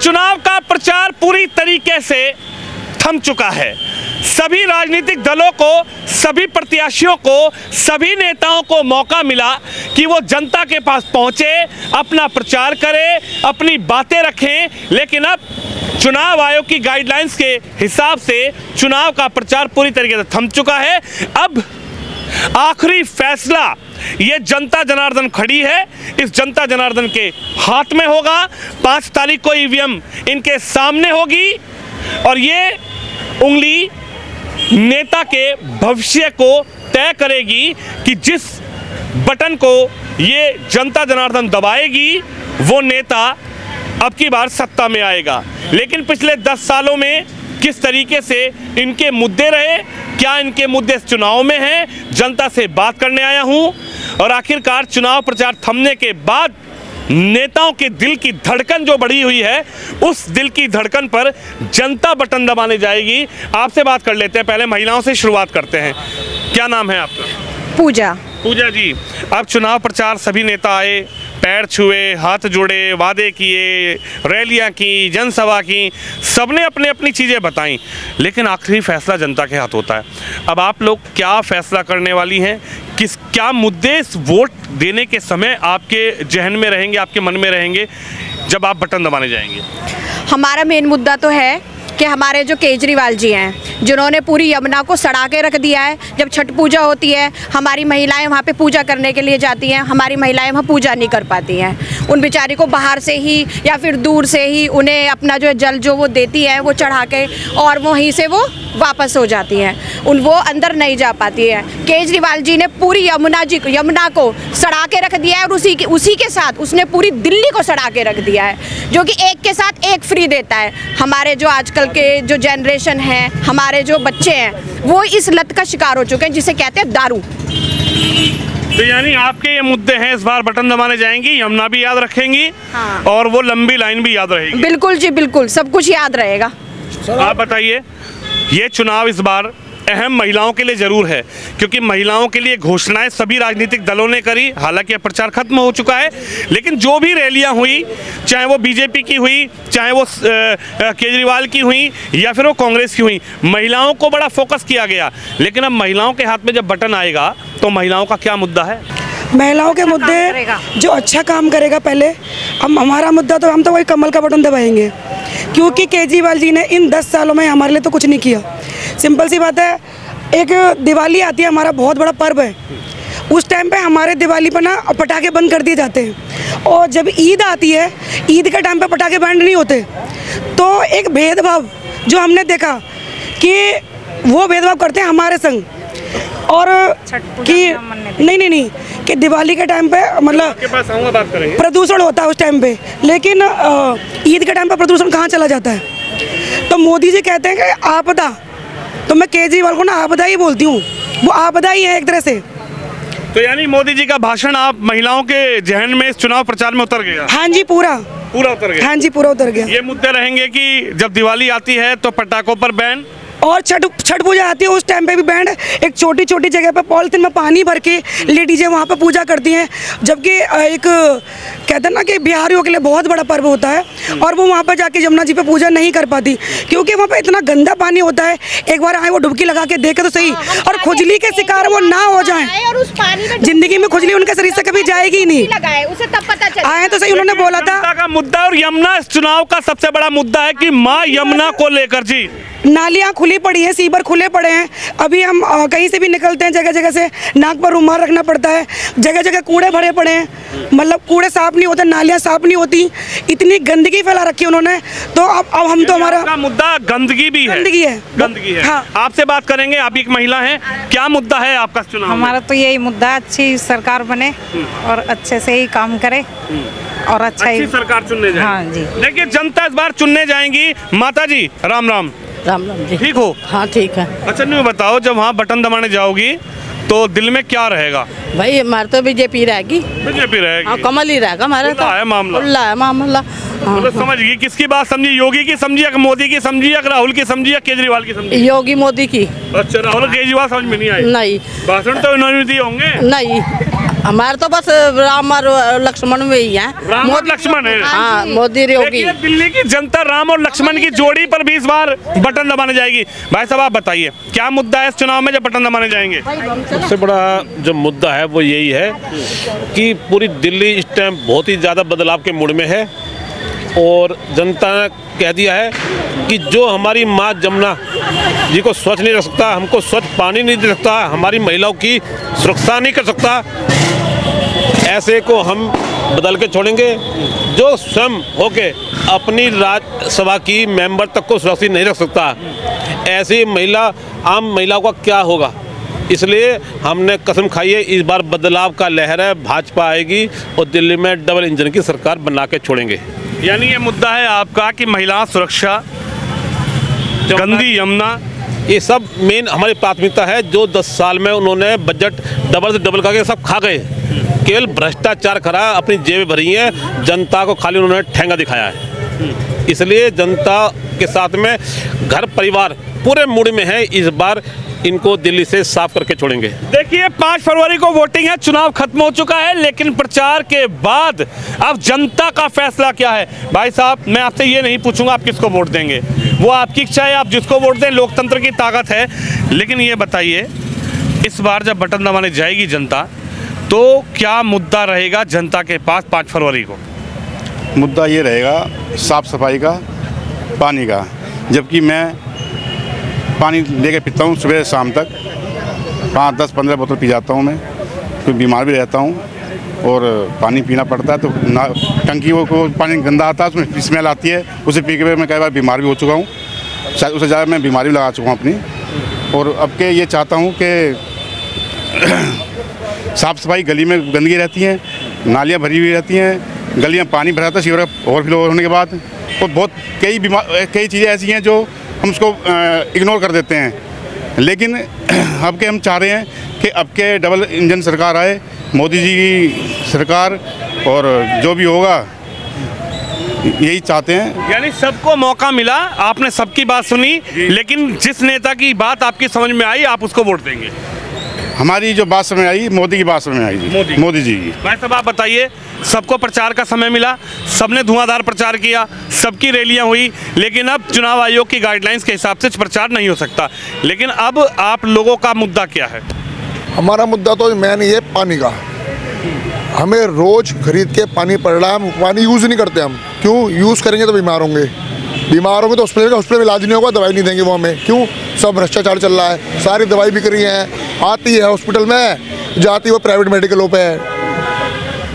चुनाव का प्रचार पूरी तरीके से थम चुका है। सभी राजनीतिक दलों को, सभी प्रत्याशियों को, सभी नेताओं को मौका मिला कि वो जनता के पास पहुंचे, अपना प्रचार करें, अपनी बातें रखें, लेकिन अब चुनाव आयोग की गाइडलाइंस के हिसाब से चुनाव का प्रचार पूरी तरीके से थम चुका है। अब आखिरी फैसला ये जनता जनार्दन खड़ी है, इस जनता जनार्दन के हाथ में होगा। 5 तारीख को ईवीएम इनके सामने होगी और ये उंगली नेता के भविष्य को तय करेगी कि जिस बटन को ये जनता जनार्दन दबाएगी वो नेता अब की बार सत्ता में आएगा। लेकिन पिछले 10 सालों में किस तरीके से इनके मुद्दे रहे, क्या इनके मुद्दे इस चुनाव में हैं, जनता से बात करने आया हूं। और आखिरकार चुनाव प्रचार थमने के बाद नेताओं के दिल की धड़कन जो बढ़ी हुई है, उस दिल की धड़कन पर जनता बटन दबाने जाएगी। आपसे बात कर लेते हैं, पहले महिलाओं से शुरुआत करते हैं। क्या नाम है आपका? पूजा। पूजा जी, अब चुनाव प्रचार सभी नेता आए, पैर छुए, हाथ जोड़े, वादे किए, रैलियां की, जनसभा की, सबने अपने अपनी चीज़ें बताई, लेकिन आखिरी फैसला जनता के हाथ होता है। अब आप लोग क्या फैसला करने वाली हैं? क्या मुद्दे इस वोट देने के समय आपके जहन में रहेंगे, आपके मन में रहेंगे जब आप बटन दबाने जाएंगे? हमारा मेन मुद्दा तो है कि हमारे जो केजरीवाल जी हैं, जिन्होंने पूरी यमुना को सड़ा के रख दिया है। जब छठ पूजा होती है, हमारी महिलाएं वहाँ पे पूजा करने के लिए जाती हैं, हमारी महिलाएं वहाँ पूजा नहीं कर पाती हैं। उन बेचारी को बाहर से ही या फिर दूर से ही उन्हें अपना जो जल जो वो देती हैं वो चढ़ा के और वहीं से वो वापस हो जाती हैं, वो अंदर नहीं जा पाती है। केजरीवाल जी ने पूरी यमुना को सड़ा के रख दिया है और उसी के साथ उसने पूरी दिल्ली को सड़ा के रख दिया है, जो कि एक के साथ एक फ्री देता है। हमारे जो आजकल के जो जनरेशन है, हमारे जो बच्चे हैं, वो इस लत का शिकार हो चुके हैं जिसे कहते हैं दारू। तो यानी आपके ये मुद्दे हैं, इस बार बटन दबाने जाएंगी, यमुना भी याद रखेंगी। हाँ। और वो लंबी लाइन भी याद रहेगी। बिल्कुल जी, बिल्कुल सब कुछ याद रहेगा। आप बताइए, ये चुनाव इस बार अहम महिलाओं के लिए जरूर है, क्योंकि महिलाओं के लिए घोषणाएं सभी राजनीतिक दलों ने करी। हालांकि अब प्रचार खत्म हो चुका है, लेकिन जो भी रैलियां हुई, चाहे वो बीजेपी की हुई, चाहे वो केजरीवाल की हुई या फिर वो कांग्रेस की हुई, महिलाओं को बड़ा फोकस किया गया। लेकिन अब महिलाओं के हाथ में जब बटन आएगा तो महिलाओं का क्या मुद्दा है? महिलाओं के मुद्दे जो अच्छा काम करेगा पहले। अब हमारा मुद्दा तो हम तो वही कमल का बटन दबाएंगे, क्योंकि केजरीवाल जी ने इन 10 सालों में हमारे लिए तो कुछ नहीं किया। सिंपल सी बात है, एक दिवाली आती है, हमारा बहुत बड़ा पर्व है, उस टाइम पे हमारे दिवाली पर ना पटाखे बंद कर दिए जाते हैं, और जब ईद आती है, ईद के टाइम पे पटाखे बैंड नहीं होते। तो एक भेदभाव जो हमने देखा कि वो भेदभाव करते हैं हमारे संग, और कि नहीं कि दिवाली के टाइम पे मतलब प्रदूषण होता है उस टाइम पे, लेकिन ईद के टाइम पे प्रदूषण कहाँ चला जाता है। तो मोदी जी कहते हैं कि आपदा, तो मैं केजरीवाल को ना आपदा ही बोलती हूँ, वो आपदा ही है एक तरह से। तो यानी मोदी जी का भाषण आप महिलाओं के जहन में इस चुनाव प्रचार में उतर गया? हाँ जी, पूरा उतर गया। हाँ जी, पूरा उतर गया। ये मुद्दे रहेंगे कि जब दिवाली आती है तो पटाखों पर बैन, और छठ पूजा आती है उस टाइम पे भी बैंड। एक छोटी छोटी जगह पे पॉलिथीन में पानी भर के लेडीजें वहाँ पे पूजा करती हैं, जबकि एक कहते हैं ना कि बिहारियों के लिए बहुत बड़ा पर्व होता है, और वो वहाँ पे जाके यमुना जी पे पूजा नहीं कर पाती, क्योंकि वहाँ पे इतना गंदा पानी होता है। एक बार आए वो डुबकी लगा के देखे तो सही, और खुजली के शिकार वो ना हो जाए। जिंदगी में खुजली उनके शरीर से कभी जाएगी ही नहीं। आए तो सही, उन्होंने बोला था का मुद्दा। और यमुना इस चुनाव का सबसे बड़ा मुद्दा है कि माँ यमुना को लेकर जी नालियाँ खुली पड़ी हैं, सीवर खुले पड़े हैं। अभी हम कहीं से भी निकलते हैं, जगह जगह से नाक पर रुमाल रखना पड़ता है, जगह जगह कूड़े भरे पड़े हैं, मतलब कूड़े साफ नहीं होते, नालियाँ साफ नहीं होती, इतनी गंदगी फैला रखी है उन्होंने। तो अब हम तो हमारा मुद्दा गंदगी भी है। गंदगी है। हाँ। आपसे बात करेंगे, आप एक महिला हैं, क्या मुद्दा है आपका चुनाव? हमारा तो यही मुद्दा, अच्छी सरकार बने और अच्छे से ही काम करे और अच्छी सरकार चुनने जाए। हाँ जी। देखिए, जनता इस बार चुनने जाएंगी। माता जी राम राम। राम राम जी। ठीक हो? हाँ ठीक है। अच्छा, नहीं बताओ, जब वहाँ बटन दबाने जाओगी तो दिल में क्या रहेगा? भाई हमारे तो बीजेपी रहेगी। बीजेपी रहेगी। हाँ, कमल ही रहेगा हमारा तो। है मामला। है मामला। हाँ। तो समझ गई, किसकी बात समझी? योगी की समझी या मोदी की समझी या राहुल की समझी या केजरीवाल की समझी? योगी मोदी की। अच्छा, राहुल केजरीवाल समझ में नहीं आई? नहीं। भाषण तो इन्होंने दिए होंगे? नहीं, हमारे तो बस राम और लक्ष्मण में ही हैं। राम और लक्ष्मण है। हाँ, मोदी योगी। देखिए, दिल्ली की जनता राम और लक्ष्मण की जोड़ी पर भी इस बार बटन दबाने जाएगी। भाई साहब आप बताइए क्या मुद्दा है इस चुनाव में जब बटन दबाने जाएंगे? सबसे बड़ा जो मुद्दा है वो यही है कि पूरी दिल्ली इस टाइम बहुत ही ज़्यादा बदलाव के मूड में है और जनता ने कह दिया है कि जो हमारी माँ जमुना जी को स्वच्छ नहीं रख सकता, हमको स्वच्छ पानी नहीं दे सकता, हमारी महिलाओं की सुरक्षा नहीं कर सकता, ऐसे को हम बदल के छोड़ेंगे। जो स्वयं होके अपनी राज्यसभा की मेंबर तक को सुरक्षित नहीं रख सकता, ऐसी महिला आम महिलाओं का क्या होगा। इसलिए हमने कसम खाई है इस बार बदलाव का लहर है, भाजपा आएगी और दिल्ली में डबल इंजन की सरकार बना के छोड़ेंगे। यानी ये मुद्दा है आपका कि महिला सुरक्षा, गंदी यमुना, ये सब मेन हमारी प्राथमिकता है। जो 10 साल में उन्होंने बजट डबल से डबल करके सब खा गए, केवल भ्रष्टाचार करा, अपनी जेबें भरी हैं, जनता को खाली उन्होंने ठेंगा दिखाया है। इसलिए जनता के साथ में घर परिवार पूरे मूड में है, इस बार इनको दिल्ली से साफ करके छोड़ेंगे। देखिए 5 फरवरी को वोटिंग है, चुनाव खत्म हो चुका है, लेकिन प्रचार के बाद अब जनता का फैसला क्या है? भाई साहब मैं आपसे ये नहीं पूछूंगा आप किसको वोट देंगे, वो आपकी इच्छा है, आप जिसको वोट दें, लोकतंत्र की ताकत है। लेकिन ये बताइए इस बार जब बटन दबाने जाएगी जनता तो क्या मुद्दा रहेगा जनता के पास 5 फरवरी को? मुद्दा ये रहेगा साफ़ सफाई का, पानी का। जबकि मैं पानी लेके पीता हूँ सुबह शाम तक, 5, 10, 15 बोतल पी जाता हूँ मैं, क्योंकि बीमार भी रहता हूँ और पानी पीना पड़ता है। तो ना टंकी वो पानी गंदा आता है, उसमें स्मेल आती है, उसे पी के मैं कई बार बीमार भी हो चुका हूँ, शायद उससे ज़्यादा मैं बीमारी भी लगा चुका हूँ अपनी। और अब के ये चाहता हूँ कि साफ़ सफाई, गली में गंदगी रहती है, नालियाँ भरी हुई रहती हैं, गलियाँ पानी भरा था सीवर ओवरफ्लो होने के बाद, और बहुत कई चीज़ें ऐसी हैं जो हम उसको इग्नोर कर देते हैं। लेकिन अब के हम चाह रहे हैं कि अब के डबल इंजन सरकार आए, मोदी जी की सरकार, और जो भी होगा यही चाहते हैं। यानी सबको मौका मिला, आपने सबकी बात सुनी, लेकिन जिस नेता की बात आपकी समझ में आई आप उसको वोट देंगे। हमारी जो बात समझ आई, मोदी की बात समझ आई जी, मोदी जी की। भाई साहब आप बताइए, सबको प्रचार का समय मिला, सबने धुआंधार प्रचार किया, सबकी रैलियां हुई, लेकिन अब चुनाव आयोग की गाइडलाइंस के हिसाब से प्रचार नहीं हो सकता। लेकिन अब आप लोगों का मुद्दा क्या है? हमारा मुद्दा तो मेन ये पानी का, हमें रोज़ खरीद के पानी पड़ रहा है, हम पानी यूज़ नहीं करते। हम क्यों यूज़ करेंगे तो बीमार होंगे तो हॉस्पिटल में इलाज नहीं होगा, दवाई नहीं देंगे वो हमें। क्यों? सब भ्रष्टाचार चल रहा है, सारी दवाई बिक रही है, आती है हॉस्पिटल में, जाती है वो प्राइवेट मेडिकलों पे है।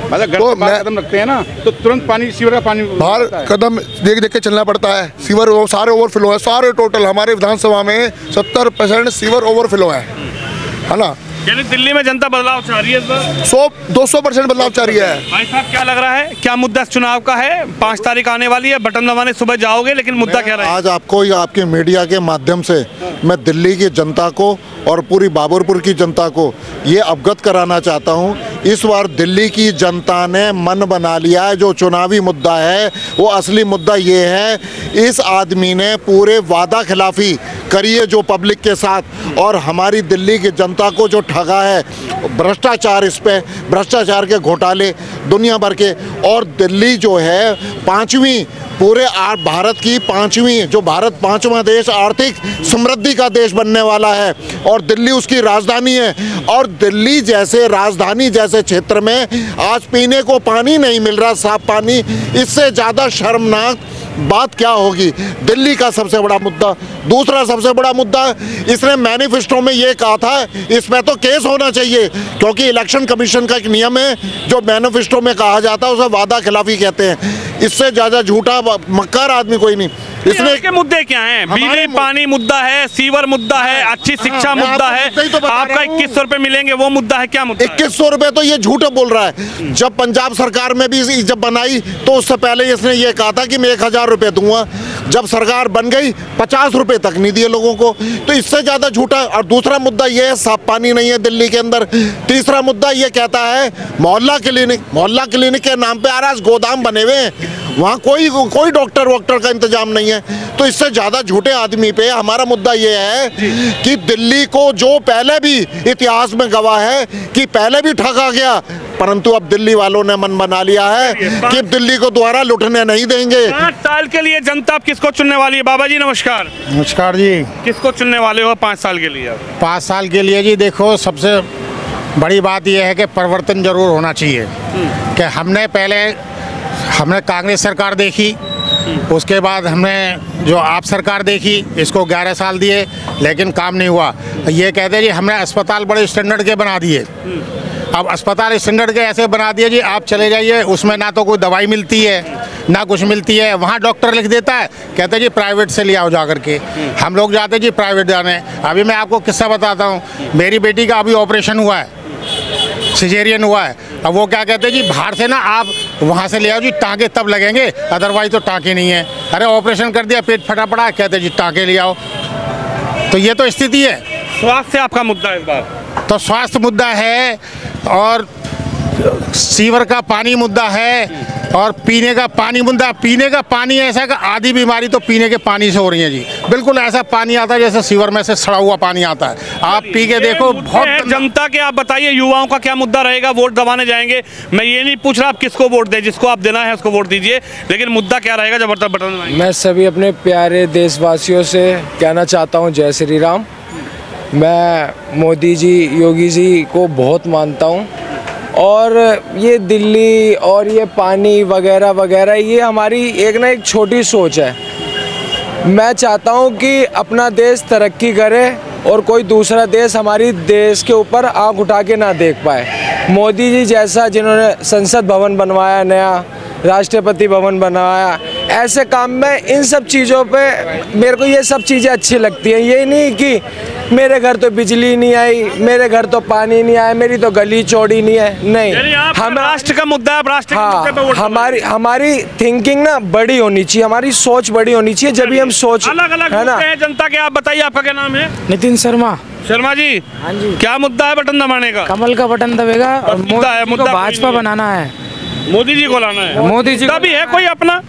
मतलब घर तो कदम रखते हैं ना तो तुरंत पानी, सीवर का पानी बाहर कदम देख देख के चलना पड़ता है। सीवर वो सारे ओवरफ्लो है, सारे टोटल हमारे विधानसभा में 70% सीवर ओवरफ्लो है ना। यानी दिल्ली में जनता बदलाव चाह रही है इस बार? 100-200% बदलाव चाह रही है। भाई साहब क्या लग रहा है, क्या मुद्दा इस चुनाव का है? 5 तारीख आने वाली है, बटन दबाने सुबह जाओगे, लेकिन मुद्दा क्या रहेगा? आज आपको या आपके मीडिया के माध्यम से मैं दिल्ली की जनता को और पूरी बाबरपुर की जनता को ये अवगत कराना चाहता हूँ, इस बार दिल्ली की जनता ने मन बना लिया है। जो चुनावी मुद्दा है वो असली मुद्दा ये है, इस आदमी ने पूरे वादा खिलाफी करी है जो पब्लिक के साथ, और हमारी दिल्ली की जनता को जो ठगा है, भ्रष्टाचार, इस पे भ्रष्टाचार के घोटाले दुनिया भर के, और दिल्ली जो है 5वीं पूरे भारत की 5वीं, जो भारत 5वां देश आर्थिक समृद्धि का देश बनने वाला है, और दिल्ली उसकी राजधानी है। और दिल्ली जैसे राजधानी जैसे क्षेत्र में आज पीने को पानी नहीं मिल रहा, साफ पानी, इससे ज़्यादा शर्मनाक बात क्या होगी? दिल्ली का सबसे बड़ा मुद्दा। दूसरा सबसे बड़ा मुद्दा, इसने मैनिफेस्टो में ये कहा था, इसमें तो केस होना चाहिए, क्योंकि इलेक्शन कमीशन का एक नियम है, जो मैनिफेस्टो में कहा जाता है उसे वादा खिलाफी कहते हैं। इससे ज़्यादा झूठा मक्कार आदमी कोई नहीं। इसमें के मुद्दे क्या हैं? बिजली पानी मुद्दा है, सीवर मुद्दा है, अच्छी शिक्षा मुद्दा है, आपका 2100 रुपए मिलेंगे वो मुद्दा है, क्या मुद्दा? 2100 रुपए तो ये झूठ बोल रहा है। जब पंजाब सरकार में भी जब बनाई तो उससे पहले इसने ये कहा था कि मैं 1000 रुपए दूंगा। जब सरकार बन गई 50 रुपए तक नहीं दिए लोगों को। तो इससे ज़्यादा झूठा। और दूसरा मुद्दा ये है साफ पानी नहीं है दिल्ली के अंदर। तीसरा मुद्दा ये कहता है मोहल्ला क्लिनिक के नाम पे आज गोदाम बने हुए हैं, वहाँ कोई डॉक्टर वॉक्टर का इंतजाम नहीं है। तो इससे ज़्यादा झूठे आदमी पे हमारा मुद्दा ये है कि दिल्ली को जो पहले भी इतिहास में गवाह है कि पहले भी ठगा गया, परंतु अब दिल्ली वालों ने मन बना लिया है कि दिल्ली को दोबारा लुटने नहीं देंगे। 5 साल के लिए जनता अब किसको चुनने वाली है? बाबा जी नमस्कार। नमस्कार जी। किसको चुनने वाले हो 5 साल के लिए? 5 साल के लिए जी देखो, सबसे बड़ी बात यह है कि परिवर्तन जरूर होना चाहिए। कि हमने कांग्रेस सरकार देखी, उसके बाद हमने जो आप सरकार देखी, इसको 11 साल दिए लेकिन काम नहीं हुआ। ये कहते जी हमने अस्पताल बड़े स्टैंडर्ड के बना दिए। अब अस्पताल स्टैंडर्ड के ऐसे बना दिए जी, आप चले जाइए, उसमें ना तो कोई दवाई मिलती है ना कुछ मिलती है। वहाँ डॉक्टर लिख देता है, कहते जी प्राइवेट से ले आओ जा करके। हम लोग जाते जी प्राइवेट जाने। अभी मैं आपको किस्सा बताता हूँ। मेरी बेटी का अभी ऑपरेशन हुआ है, सिजेरियन हुआ है। अब वो क्या कहते हैं जी बाहर से ना आप वहाँ से ले आओ जी, टाँके तब लगेंगे, अदरवाइज तो टाँके नहीं है। अरे ऑपरेशन कर दिया, पेट फटा पड़ा, कहते जी टाँके ले आओ। तो ये तो स्थिति है। स्वास्थ्य से आपका मुद्दा है इस बार? तो स्वास्थ्य मुद्दा है, और सीवर का पानी मुद्दा है, और पीने का पानी मुद्दा। पीने का पानी ऐसा कि आधी बीमारी तो पीने के पानी से हो रही है जी। बिल्कुल ऐसा पानी आता है जैसे सीवर में से सड़ा हुआ पानी आता है। आप पी के देखो, बहुत जनता के। आप बताइए युवाओं का क्या मुद्दा रहेगा? वोट दबाने जाएंगे, मैं ये नहीं पूछ रहा आप किसको वोट दें, जिसको आप देना है उसको वोट दीजिए, लेकिन मुद्दा क्या रहेगा जब बटन दबाएंगे? मैं सभी अपने प्यारे देशवासियों से कहना चाहता हूँ जय श्री राम। मैं मोदी जी, योगी जी को बहुत मानता हूँ, और ये दिल्ली और ये पानी वगैरह वगैरह ये हमारी एक छोटी सोच है। मैं चाहता हूँ कि अपना देश तरक्की करे और कोई दूसरा देश हमारी देश के ऊपर आंख उठा के ना देख पाए। मोदी जी जैसा जिन्होंने संसद भवन बनवाया, नया राष्ट्रपति भवन बनवाया, ऐसे काम में इन सब चीज़ों पे मेरे को ये सब चीज़ें अच्छी लगती हैं। ये नहीं कि मेरे घर तो बिजली नहीं आई, मेरे घर तो पानी नहीं आया, मेरी तो गली चौड़ी नहीं है। नहीं, हम राष्ट्र का मुद्दा है, राष्ट्र के मुद्दे पे वोट हमारी थिंकिंग ना बड़ी होनी चाहिए, हमारी सोच बड़ी होनी चाहिए। जब भी हम सोच अलग-अलग है ना जनता के। आप बताइए आपका क्या नाम है? नितिन शर्मा। शर्मा जी, हाँ जी, क्या मुद्दा है बटन दबाने का? कमल का बटन दबेगा और मुद्दा भाजपा बनाना है, मोदी जी को लाना है। मोदी जी का भी है कोई अपना?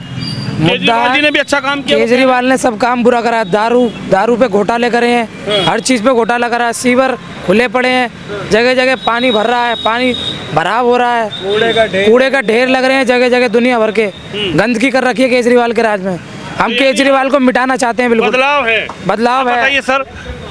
केजरीवाल जी ने भी अच्छा काम किया। केजरीवाल ने सब काम बुरा करा। दारू पे घोटाले करे हैं, हर चीज़ पे घोटाला करा है। सीवर खुले पड़े हैं, जगह जगह पानी भर रहा है, पानी भराव हो रहा है, कूड़े का ढेर लग रहे हैं जगह जगह, दुनिया भर के गंदगी कर रखी है केजरीवाल के राज में। हम केजरीवाल को मिटाना चाहते हैं। बिल्कुल बदलाव है, बदलाव है। बताइए सर,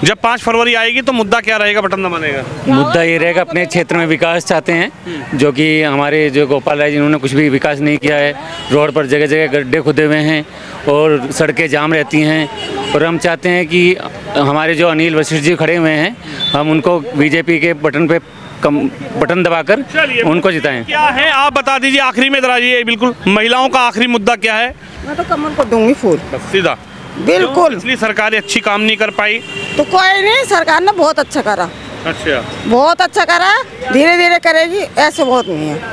जब 5 फरवरी आएगी तो मुद्दा क्या रहेगा बटन दबाने का? मुद्दा ये रहेगा, अपने क्षेत्र में विकास चाहते हैं, जो कि हमारे जो गोपाल राय जिन्होंने कुछ भी विकास नहीं किया है। रोड पर जगह जगह गड्ढे खुदे हुए हैं और सड़कें जाम रहती हैं, और हम चाहते हैं कि हमारे जो अनिल वशिष्ठ जी खड़े हुए हैं, हम उनको बीजेपी के बटन दबाकर उनको जिताएं। क्या है आप बता दीजिए, आखिरी में दराजिए बिल्कुल। महिलाओं का आखिरी मुद्दा क्या है? मैं तो कमल को दूंगी फूल, सीधा। बिल्कुल। इसलिए सरकार अच्छी काम नहीं कर पाई? तो कोई नहीं, सरकार ने बहुत अच्छा करा। अच्छा, बहुत अच्छा करा, धीरे धीरे करेगी, ऐसे बहुत नहीं है।